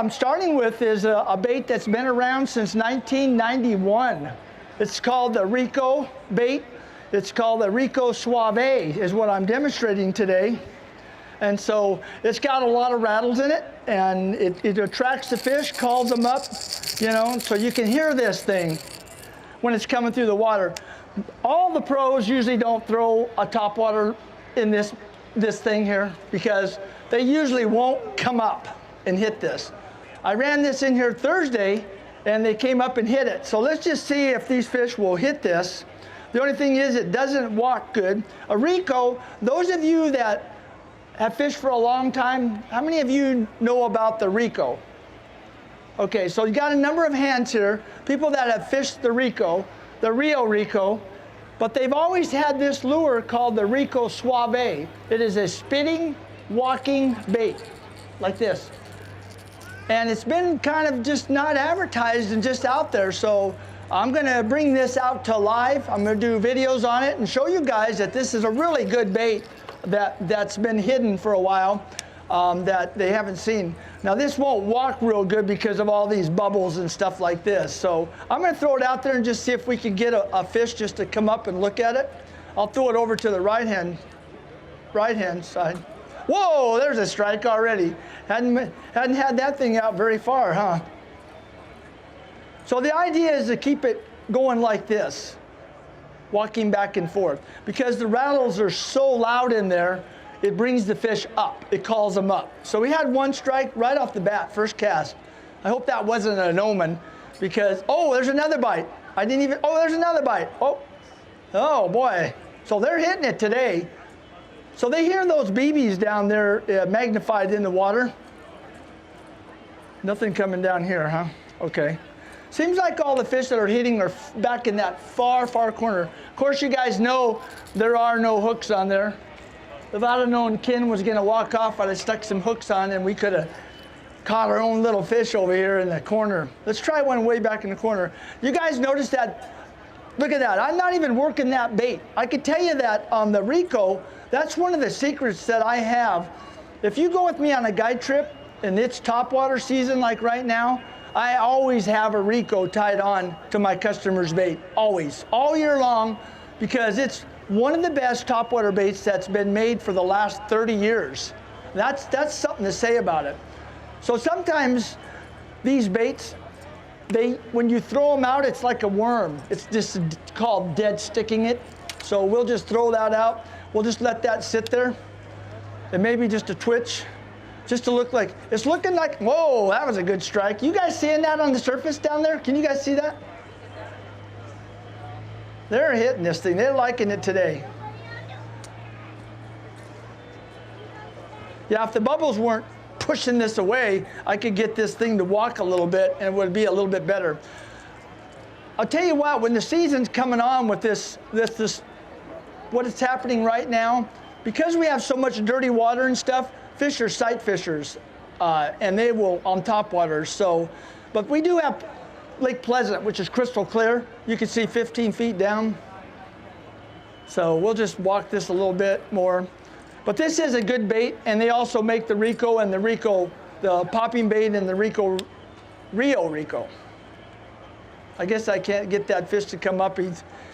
I'm starting with is a bait that's been around since 1991. It's called the Rico bait. It's called the Rico Suave is what I'm demonstrating today. And so it's got a lot of rattles in it, and it attracts the fish, calls them up, you know, so you can hear this thing when it's coming through the water. All the pros usually don't throw a topwater in this thing here because they usually won't come up and hit this. I ran this in here Thursday and they came up and hit it. So let's just see if these fish will hit this. The only thing is it doesn't walk good. A Rico, those of you that have fished for a long time, how many of you know about the Rico? Okay, so you got a number of hands here, people that have fished the Rico, the Rio Rico, but they've always had this lure called the Rico Suave. It is a spitting, walking bait, like this. And it's been kind of just not advertised and just out there, so I'm gonna bring this out to live. I'm gonna do videos on it and show you guys that this is a really good bait that's been hidden for a while that they haven't seen. Now this won't walk real good because of all these bubbles and stuff like this. So I'm gonna throw it out there and just see if we can get a fish just to come up and look at it. I'll throw it over to the right hand side. Whoa, there's a strike already. Hadn't had that thing out very far, huh? So the idea is to keep it going like this, walking back and forth. Because the rattles are so loud in there, it brings the fish up. It calls them up. So we had one strike right off the bat, first cast. I hope that wasn't an omen because, oh, there's another bite. I didn't even, oh, there's another bite. Oh boy. So they're hitting it today. So they hear those BBs down there magnified in the water. Nothing coming down here, huh? Okay. Seems like all the fish that are hitting are back in that far, far corner. Of course, you guys know there are no hooks on there. If I'd have known Ken was gonna walk off, I'd have stuck some hooks on and we could have caught our own little fish over here in the corner. Let's try one way back in the corner. You guys notice that? Look at that, I'm not even working that bait. I could tell you that on the Rico, that's one of the secrets that I have. If you go with me on a guide trip and it's topwater season like right now, I always have a Rico tied on to my customer's bait, always, all year long, because it's one of the best topwater baits that's been made for the last 30 years. That's something to say about it. So sometimes these baits, when you throw them out, it's like a worm. It's just called dead sticking it. So we'll just throw that out. We'll just let that sit there. And maybe just a twitch, just to look like, it's looking like, whoa, that was a good strike. You guys seeing that on the surface down there? Can you guys see that? They're hitting this thing, they're liking it today. Yeah, if the bubbles weren't pushing this away, I could get this thing to walk a little bit and it would be a little bit better. I'll tell you what, when the season's coming on with this what is happening right now, because we have so much dirty water and stuff, fish are sight fishers, and they will on topwaters. So, but we do have Lake Pleasant, which is crystal clear. You can see 15 feet down. So we'll just walk this a little bit more. But this is a good bait, and they also make the Rico and the popping bait and the Rio Rico. I guess I can't get that fish to come up.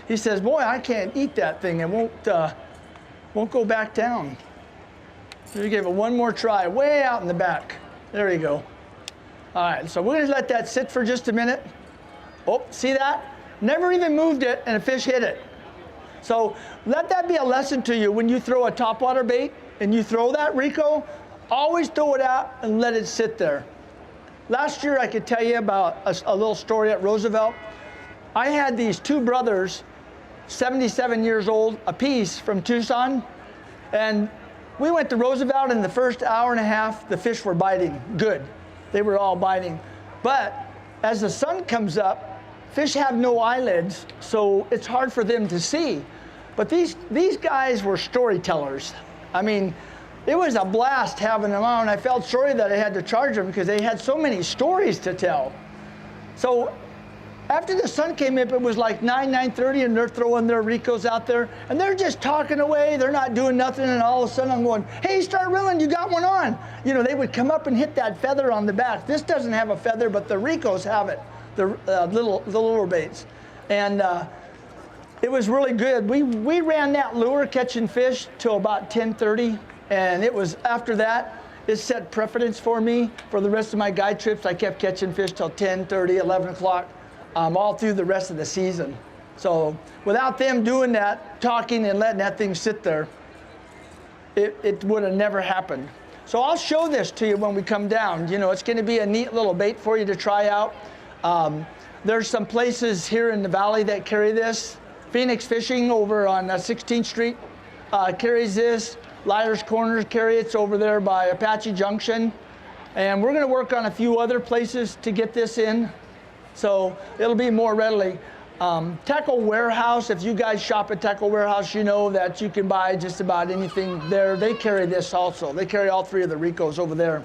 He says, boy, I can't eat that thing. It won't go back down. So we give it one more try, way out in the back. There you go. All right, so we're gonna let that sit for just a minute. Oh, see that? Never even moved it and a fish hit it. So let that be a lesson to you when you throw a topwater bait and you throw that Rico, always throw it out and let it sit there. Last year I could tell you about a little story at Roosevelt. I had these two brothers, 77 years old apiece from Tucson, and we went to Roosevelt. In the first hour and a half, the fish were biting good. They were all biting. But as the sun comes up, fish have no eyelids, so it's hard for them to see. But these guys were storytellers. I mean, it was a blast having them on. I felt sorry that I had to charge them because they had so many stories to tell. So After the sun came up, it was like 9:30, and they're throwing their Ricos out there, and they're just talking away. They're not doing nothing, and all of a sudden I'm going, hey, start reeling, you got one on. You know, they would come up and hit that feather on the back. This doesn't have a feather, but the Ricos have it, the little baits. And it was really good. We ran that lure catching fish till about 10:30, and it was after that, it set precedence for me for the rest of my guide trips. I kept catching fish till 10:30, 11 o'clock. All through the rest of the season. So without them doing that, talking and letting that thing sit there, it would have never happened. So I'll show this to you when we come down. You know, it's going to be a neat little bait for you to try out. There's some places here in the valley that carry this. Phoenix Fishing over on 16th Street carries this. Liar's Corners carry it. It's over there by Apache Junction. And we're going to work on a few other places to get this in. So it'll be more readily. Tackle Warehouse, if you guys shop at Tackle Warehouse, you know that you can buy just about anything there. They carry this also. They carry all three of the Ricos over there.